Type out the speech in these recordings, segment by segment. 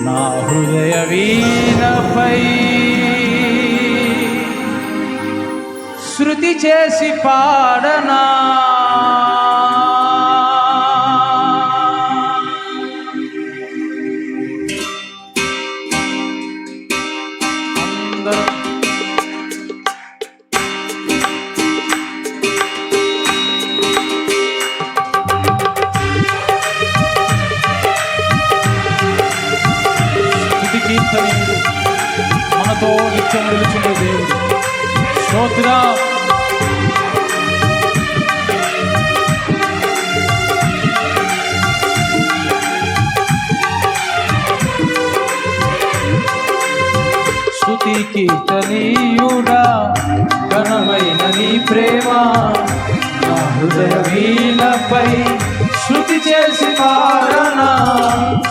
నా హృదయ వీణపై శృతి చేసి పాడనా కీర్తనీయుడు మనతో నిత్యం నిలుచుండే దేవుడు. స్తోత్రం. స్తుతి కీర్తనీయుడా ఘనమైన నీ ప్రేమ నా హృదయ వీణపై శృతి చేసి పాడనా.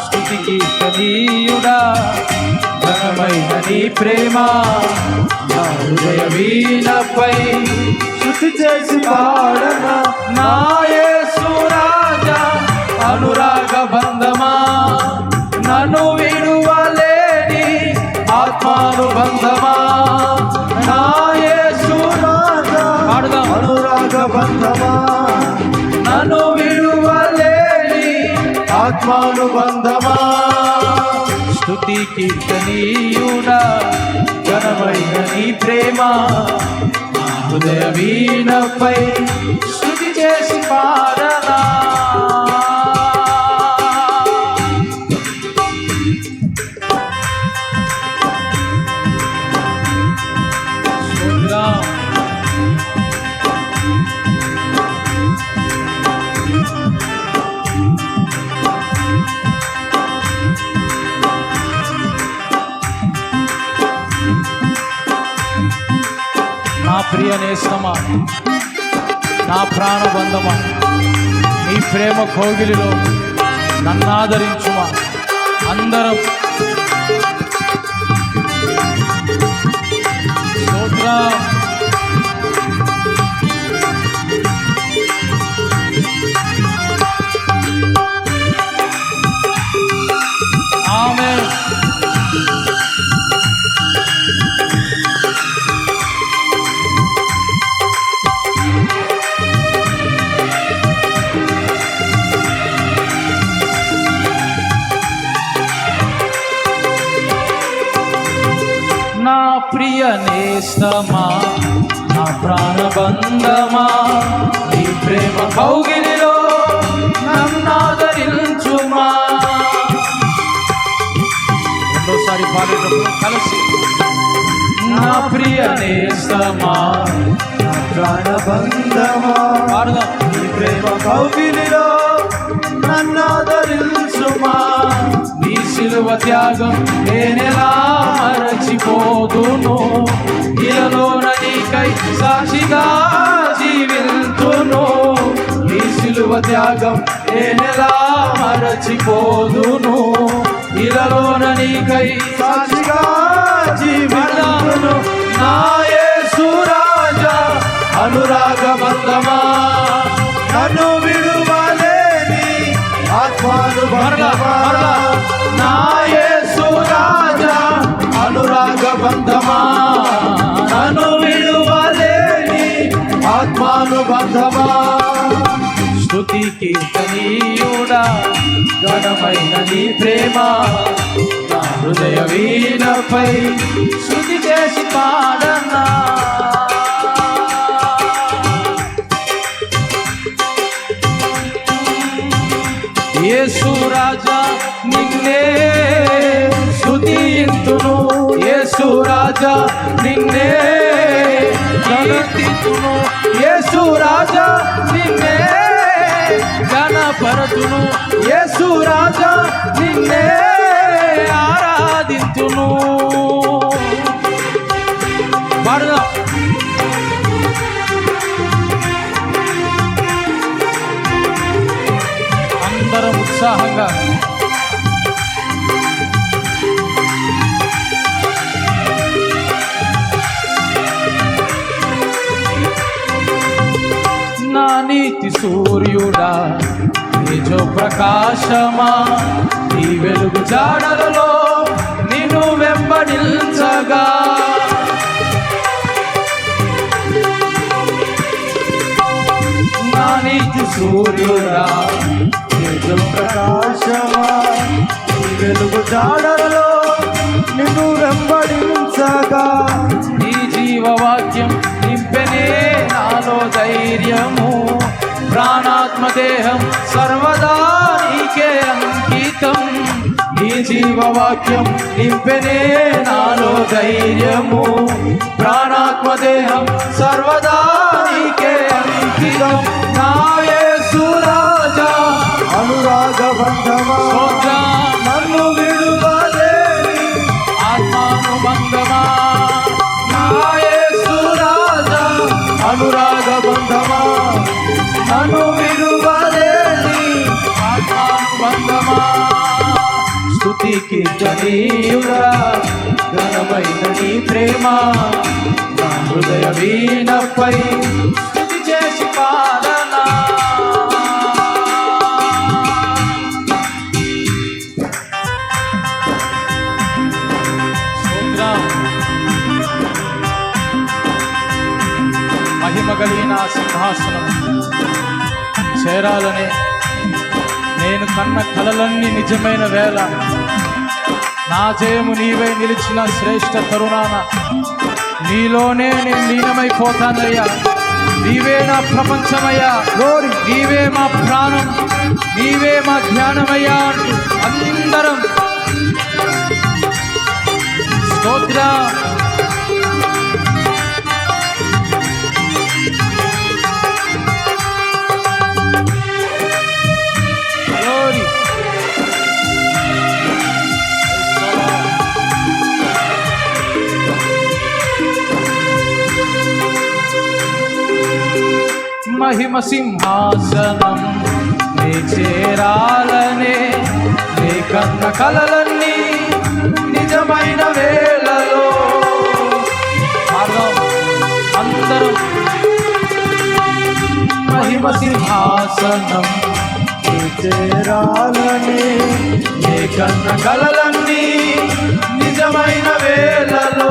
స్తుతి కీర్తనీయుడా ఘనమైన నీ ప్రేమ నా హృదయ వీణపై శృతి చేసి పాడనా. నా యేసు రాజా అనురాగ బంధమా నన్ను విడువలేని ఆత్మానుబంధమా. నా యేసు రాజా అనురాగ బంధమా నన్ను విడువలేని ఆత్మానుబంధమా. స్తుతి కీర్తనీయుడా ఘనమైన నీ ప్రేమ హృదయ వీణపై శృతి చేసి పాడనా. నా ప్రియ నేస్తమా నా ప్రాణబంధమా నీ ప్రేమ కోగిలిలో నన్నాదరించుమా. అందరం స్తోత్రం. ఆమేన్. నా ప్రియ నేస్తమా నా ప్రాణబంధమా నీ ప్రేమ కౌగిలిలో నన్నాదరించుమా. రెండోసారి పాడేటప్పుడు కలిసి. నా ప్రియ నేస్తమా నా ప్రాణబంధమా నీ ప్రేమ కౌగిలిలో నన్నాదరించుమా. నీ శిలువ త్యాగం నేనెలా మరచిపోదును. ఇలలోన నీకై సాక్షిగా జీవింతును. నీ శిలువ త్యాగం నేనెలా మరచిపోదును. ఇలలోన నీకై సాక్షిగా జీవింతును. నా యేసు రాజా అనురాగ బంధమా నన్ను విడువలేని ఆత్మానుబంధమా. నా యేసు రాజా అనురాగ బంధమా నన్ను విడువలేని ఆత్మానుబంధమా. స్తుతి కీర్తనీయుడా ఘనమైన నీ ప్రేమ నా హృదయ వీణపై శృతి చేసి పాడనా. యేసు రాజా నిన్నే స్తుతింతును. యేసు రాజా నిన్నే కీర్తింతును. యేసు రాజా నిన్నే ఘనపరతును. యేసు రాజా నిన్నే ఆరాధింతును. పాడదాం. అందరం ఉత్సాహంగా నా నీతి సూర్యుడా తేజో ప్రకాశమా నీ వెలుగు జాడలలో సూర్యుడా తేజో ప్రకాశమా నీ వెలుగు జాడలలో నిన్ను వెంబడించగా నీ జీవవాక్యం నింపెనే నాలో ధైర్యము ప్రాణాత్మ దేహం సర్వదా నీకే అంకితం నీ జీవవాక్యం నింపెనే నాలో ధైర్యము ప్రాణాత్మ దేహం సర్వదా నీకే అంకితం నా యేసు రాజా అనురాగబంధమా నన్ను విడువలేని ఆత్మానుబంధమా నా యేసు రాజా అనురాగబంధమా నన్ను విడువలేని ఆత్మానుబంధమా స్తుతి కీర్తనీయుడా ఘనమైన నీ ప్రేమ నా హృదయ వీణపై స్తుతి చేసి పాడనా మహిమ కలిగిన సింహాసనం చేరాలనే నేను కన్న కలలన్నీ నిజమైన వేళ నా జయము నీవే నిలిచిన శ్రేష్ఠ తరుణాన నీలోనే నేను లీనమైపోతానయ్యా నీవే నా ప్రపంచమయ్యా నీవే మా ప్రాణం నీవే మా జ్ఞానమయ్యా అంటూ అందరం స్తోత్ర మహిమ సింహాసనం నీ చేరాలనే నీ కన్న కలలన్నీ నిజమైన వేళలో అందరం మహిమ సింహాసనం నీ చేరాలని నీ కన్న కలలన్నీ నిజమైన వేళలో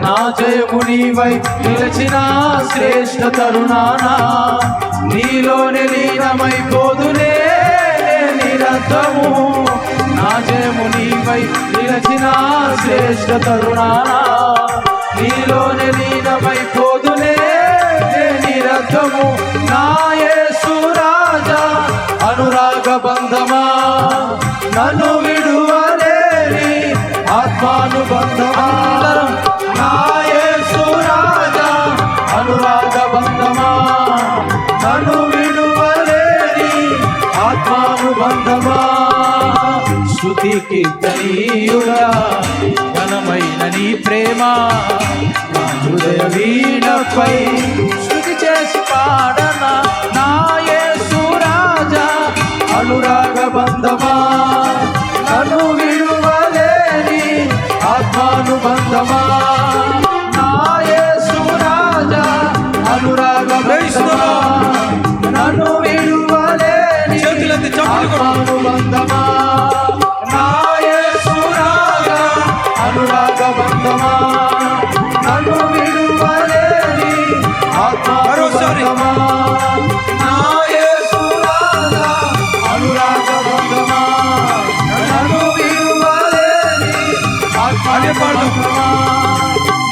నా జయము నీవై నిలచిన శ్రేష్ఠ తరుణానా నీలోనే లీనమైపోదునే నిరతము నా జయము నీవై నిలచిన శ్రేష్ఠ తరుణానా నీలోనే లీనమైపోదునే నిరతము నా యేసు రాజా అనురాగ బంధమా నన్ను విడువలేని ఆత్మానుబంధమా నా యేసు రాజా అనురాగ బంధమా నన్ను విడువలేని ఆత్మానుబంధమా స్తుతి కీర్తనీయుడా ఘనమైన నీ ప్రేమ నా హృదయ వీణపై స్తుతి చేసి పాడనా నా యేసు రాజా అనురాగ బంధమా నన్ను విడువలేని ఆత్మానుబంధమా నా యేసు రాజా అనురాగ బంధమా నన్ను విడువలేని ఆత్మానుబంధమా నా యేసు రాజా అనురాగ బంధమా నన్ను విడువలేని ఆత్మానుబంధమా నా యేసు రాజా అనురాగ బంధమా నన్ను విడువలేని ఆత్మానుబంధమా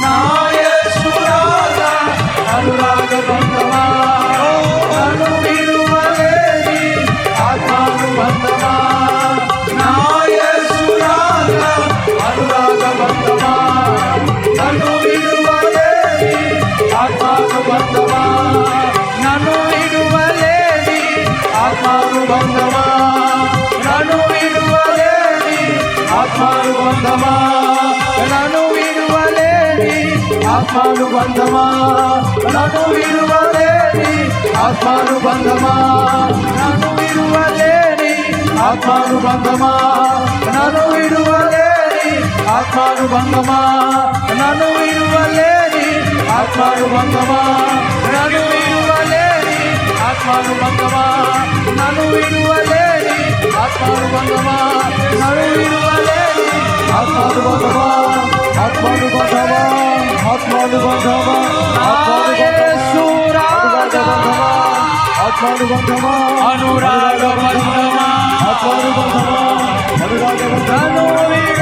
నా యేసు రాజా అనురాగ బంధమా నన్ను విడువలేని ఆత్మానుబంధమా నా యేసు రాజా అనురాగ బంధమా నన్ను విడువలేని ఆత్మానుబంధమా నన్ను విడువలేని ఆత్మానుబంధమా నన్ను విడువలేని ఆత్మానుబంధమా నన్ను విడువలేని ఆత్మానుబంధమా నన్ను విడువలేని ఆత్మానుబంధమా నన్ను విడువలేని ఆత్మానుబంధమా నన్ను విడువలేని ఆత్మానుబంధమా నన్ను విడువలేని ఆత్మానుబంధమా నన్ను విడువలేని ఆత్మానుబంధమా నన్ను విడువలేని ఆత్మానుబంధమా నన్ను విడువలేని ఆత్మానుబంధమా ఆత్మానుబంధమా ఆత్మానుబంధమా యేసు రాజా ఆత్మానుబంధమా అనురాగ బంధమా ఆత్మానుబంధమా అనురాగ బంధమా నన్ను విడువలేని